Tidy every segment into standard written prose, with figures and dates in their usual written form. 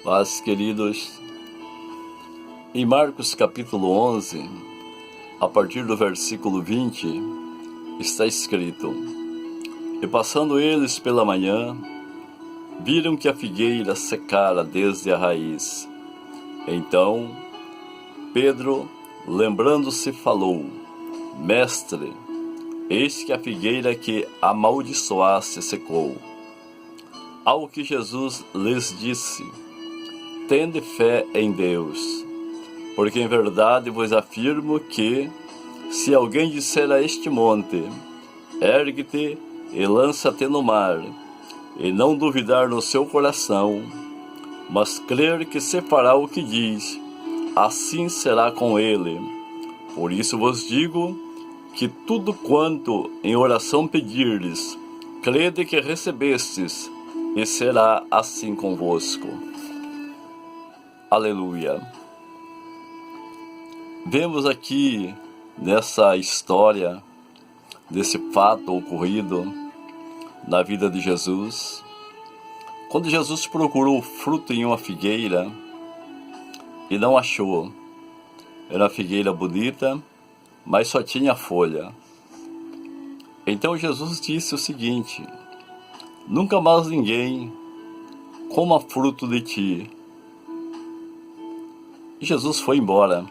Paz, queridos, em Marcos capítulo 11, a partir do versículo 20, está escrito: E passando eles pela manhã, viram que a figueira secara desde a raiz. Então, Pedro, lembrando-se, falou: Mestre, eis que a figueira que amaldiçoaste secou. Ao que Jesus lhes disse: Tende fé em Deus, porque em verdade vos afirmo que, se alguém disser a este monte, ergue-te e lança-te no mar, e não duvidar no seu coração, mas crer que se fará o que diz, assim será com ele. Por isso vos digo que tudo quanto em oração pedirdes, crede que recebestes, e será assim convosco. Aleluia. Vemos aqui nessa história, desse fato ocorrido na vida de Jesus, quando Jesus procurou fruto em uma figueira e não achou. Era uma figueira bonita, mas só tinha folha. Então Jesus disse o seguinte: nunca mais ninguém coma fruto de ti. E Jesus foi embora.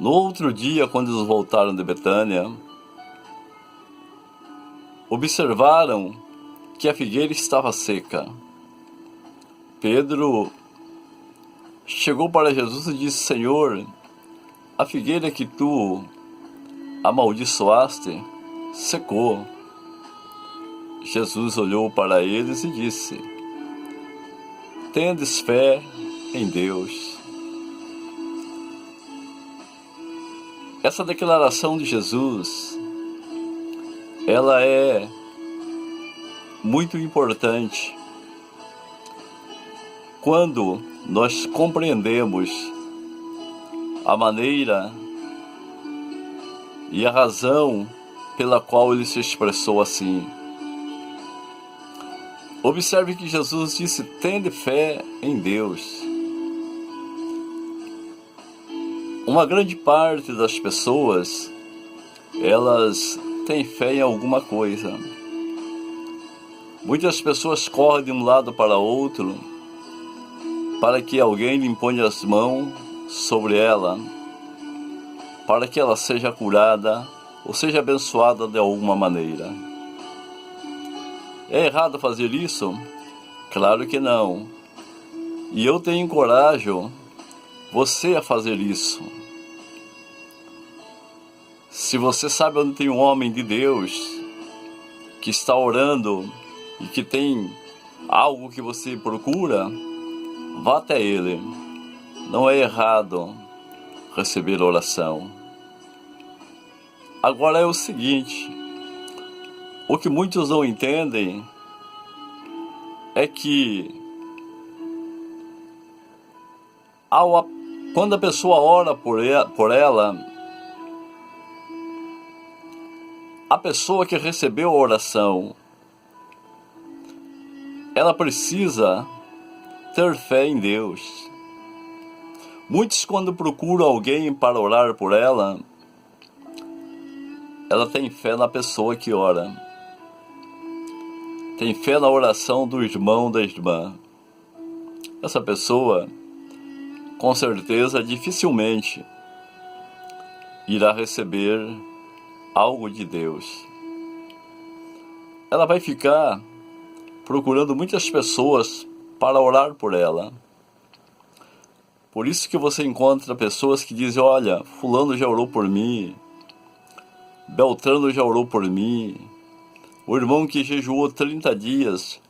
No outro dia, quando eles voltaram de Betânia, observaram que a figueira estava seca. Pedro chegou para Jesus e disse: Senhor, a figueira que tu amaldiçoaste secou. Jesus olhou para eles e disse: Tendes fé em Deus. Essa declaração de Jesus, ela é muito importante quando nós compreendemos a maneira e a razão pela qual ele se expressou assim. Observe que Jesus disse: tende fé em Deus. Uma grande parte das pessoas, elas têm fé em alguma coisa. Muitas pessoas correm de um lado para outro para que alguém lhe imponha as mãos sobre ela, para que ela seja curada ou seja abençoada de alguma maneira. É errado fazer isso? Claro que não. E eu te encorajo você a fazer isso. Se você sabe onde tem um homem de Deus que está orando e que tem algo que você procura, vá até ele. Não é errado receber oração. Agora é o seguinte: o que muitos não entendem é que quando a pessoa ora por ela, a pessoa que recebeu a oração, ela precisa ter fé em Deus. Muitos, quando procuram alguém para orar por ela tem fé na pessoa que ora. Tem fé na oração do irmão, da irmã. Essa pessoa, com certeza, dificilmente irá receber algo de Deus. Ela vai ficar procurando muitas pessoas para orar por ela. Por isso que você encontra pessoas que dizem: olha, fulano já orou por mim, Beltrano já orou por mim, o irmão que jejuou 30 dias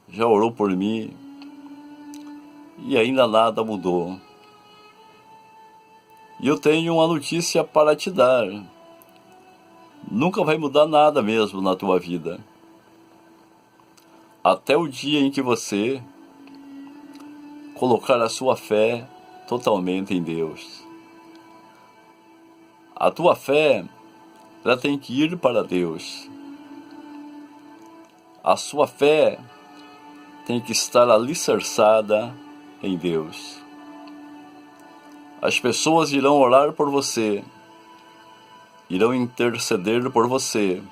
já orou por mim, e ainda nada mudou. E eu tenho uma notícia para te dar: nunca vai mudar nada mesmo na tua vida, até o dia em que você colocar a sua fé totalmente em Deus. A tua fé, ela tem que ir para Deus. A sua fé tem que estar alicerçada em Deus. As pessoas irão orar por você, irão interceder por você,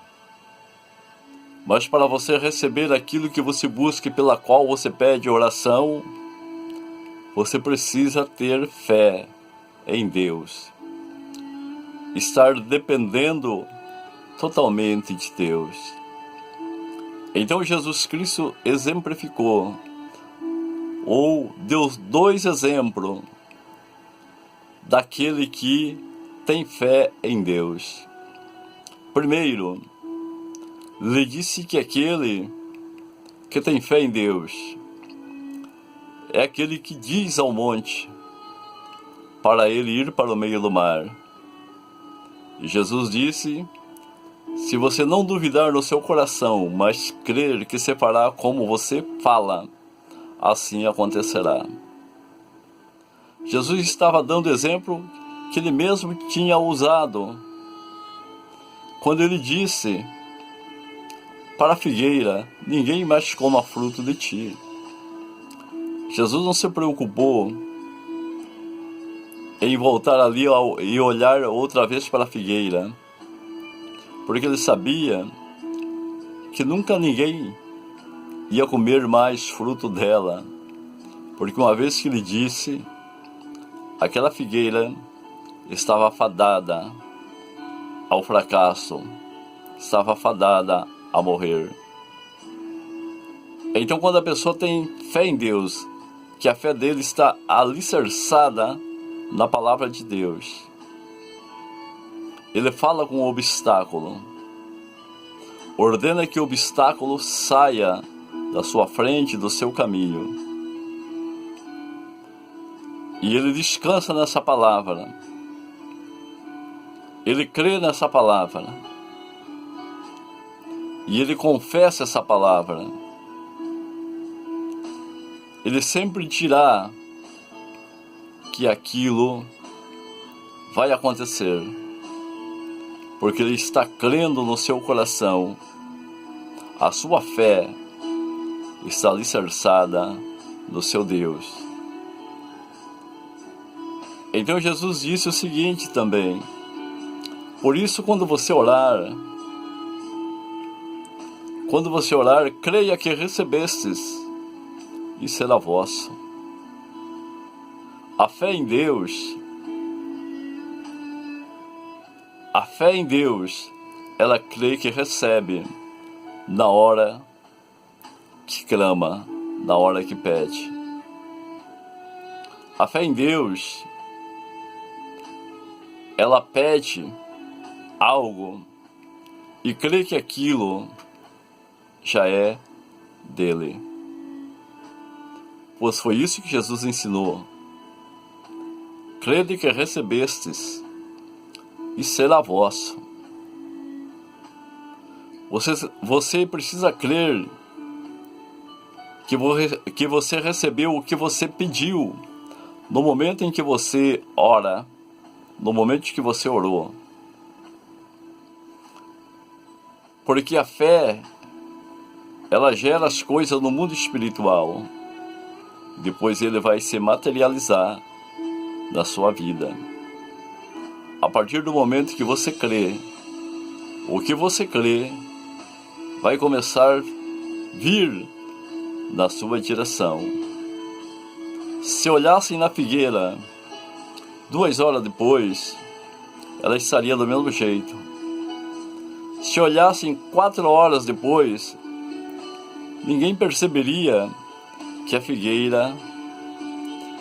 mas para você receber aquilo que você busca e pela qual você pede oração, você precisa ter fé em Deus. Estar dependendo totalmente de Deus. Então Jesus Cristo exemplificou, ou deu 2 exemplos daquele que tem fé em Deus. Primeiro, lhe disse que aquele que tem fé em Deus é aquele que diz ao monte para ele ir para o meio do mar. E Jesus disse: se você não duvidar no seu coração, mas crer que se fará como você fala, assim acontecerá. Jesus estava dando exemplo que ele mesmo tinha usado quando ele disse para a figueira: ninguém mais coma fruto de ti. Jesus não se preocupou em voltar ali e olhar outra vez para a figueira, porque ele sabia que nunca ninguém ia comer mais fruto dela, porque uma vez que ele disse, aquela figueira estava fadada ao fracasso, estava fadada a morrer. Então, quando a pessoa tem fé em Deus, que a fé dele está alicerçada na palavra de Deus, ele fala com o obstáculo, ordena que o obstáculo saia da sua frente, do seu caminho, e ele descansa nessa palavra, ele crê nessa palavra, e ele confessa essa palavra. Ele sempre dirá que aquilo vai acontecer, porque ele está crendo no seu coração. A sua fé está alicerçada no seu Deus. Então Jesus disse o seguinte também: por isso, quando você orar, creia que recebestes, e será vosso. A fé em Deus, ela crê que recebe na hora que clama, na hora que pede. A fé em Deus, ela pede algo e crê que aquilo já é dele. Pois foi isso que Jesus ensinou. Crede que recebestes, e será vosso. Você precisa crer que você recebeu o que você pediu no momento em que você ora, no momento em que você orou. Porque a fé, ela gera as coisas no mundo espiritual. Depois ele vai se materializar na sua vida. A partir do momento que você crê, o que você crê vai começar a vir na sua direção. Se olhassem na figueira 2 horas depois, ela estaria do mesmo jeito. Se olhassem 4 horas depois, ninguém perceberia que a figueira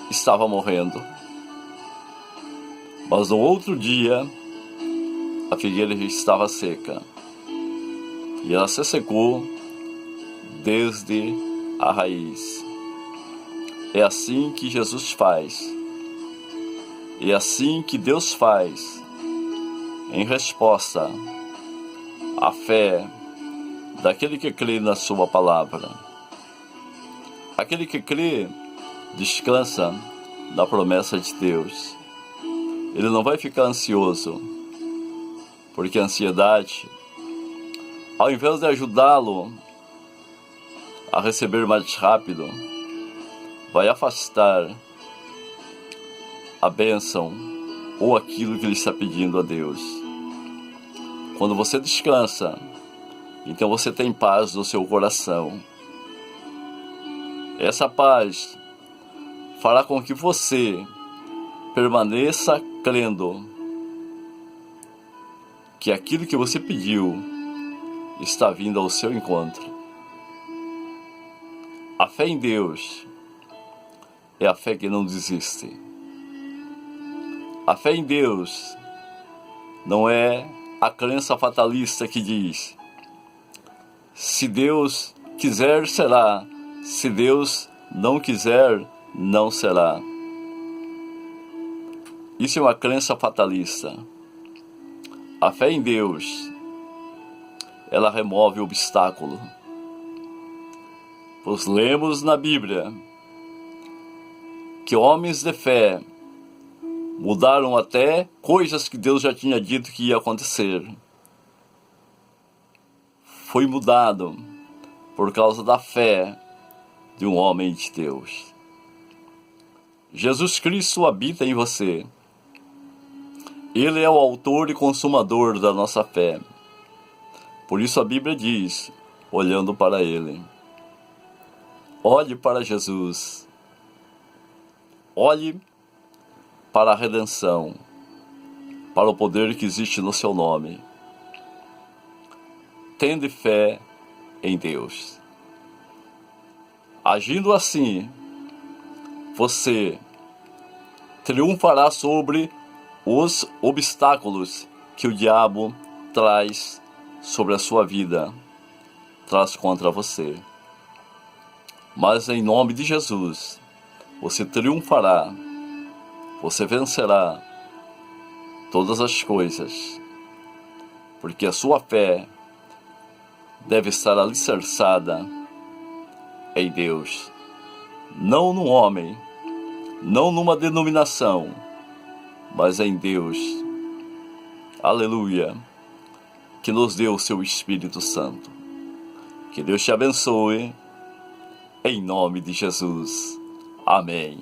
estava morrendo. Mas no outro dia, a figueira já estava seca. E ela se secou desde a raiz. É assim que Jesus faz. É assim que Deus faz, em resposta à fé daquele que crê na sua palavra. Aquele que crê descansa na promessa de Deus. Ele não vai ficar ansioso, porque a ansiedade, ao invés de ajudá-lo a receber mais rápido, vai afastar a bênção ou aquilo que ele está pedindo a Deus. Quando você descansa, então você tem paz no seu coração. Essa paz fará com que você permaneça crendo que aquilo que você pediu está vindo ao seu encontro. A fé em Deus é a fé que não desiste. A fé em Deus não é a crença fatalista que diz: se Deus quiser, será. Se Deus não quiser, não será. Isso é uma crença fatalista. A fé em Deus, ela remove o obstáculo. Pois lemos na Bíblia que homens de fé mudaram até coisas que Deus já tinha dito que ia acontecer. Foi mudado por causa da fé de um homem de Deus. Jesus Cristo habita em você. Ele é o autor e consumador da nossa fé. Por isso a Bíblia diz, olhando para Ele: olhe para Jesus. Olhe para a redenção, para o poder que existe no seu nome. Tende fé em Deus. Agindo assim, você triunfará sobre os obstáculos que o diabo traz sobre a sua vida, traz contra você. Mas em nome de Jesus, você triunfará, você vencerá todas as coisas, porque a sua fé deve estar alicerçada em Deus, não no homem, não numa denominação, mas em Deus. Aleluia, que nos deu o seu Espírito Santo. Que Deus te abençoe, em nome de Jesus. Amém.